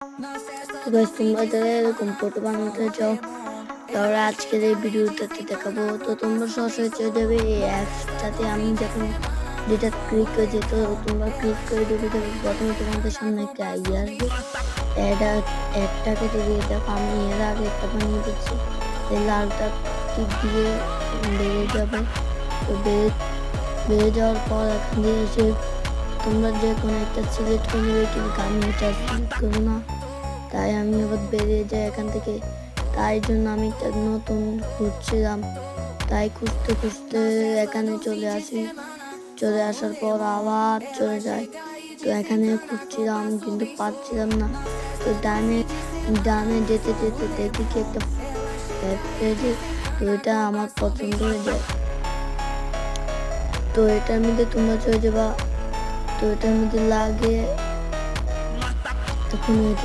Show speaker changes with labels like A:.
A: তো গাইস, তোমরা যারা এরকম ফটো বানাতে চাও তাহলে আজকের এই ভিডিওটাতে দেখাবো। তো তোমরা সরাসরি চলে যাবে এই অ্যাপসটাতে। আমি যখন যেটা ক্লিক করেছি, তো তোমরা ক্লিক করে ঢুকে যাবে। প্রথমে তোমাদের সামনে একটা আইডিয়া আসবে, অ্যাডটা কেটে দিয়ে দেখো আমি এর আগে একটা বানিয়ে দিচ্ছি। এই লালটা টিপ দিয়ে বেড়ে যাবে। তো বেড়ে যাওয়ার পর এখান দিয়ে এসে তোমরা যে কোনো একটা সিলেক্ট করে নেবে, কিন্তু আমি এটা সিলেক্ট করবো না, তাই আমি আবার বেরিয়ে যাই এখান থেকে। তাই জন্য আমি একটা নতুন খুঁজছিলাম, তাই খুঁজতে খুঁজতে এখানে চলে আসি। চলে আসার পর আবার চলে যাই। তো এখানে খুঁজছিলাম কিন্তু পাচ্ছিলাম না। তো ডানে ডানে যেতে যেতে দেখি কি একটা পেয়েছি। তো এটা আমার পছন্দ হয়ে যায়। তো এটার মধ্যে তোমরা চলে যাবা। তো এটার মধ্যে লাগে তখন এটা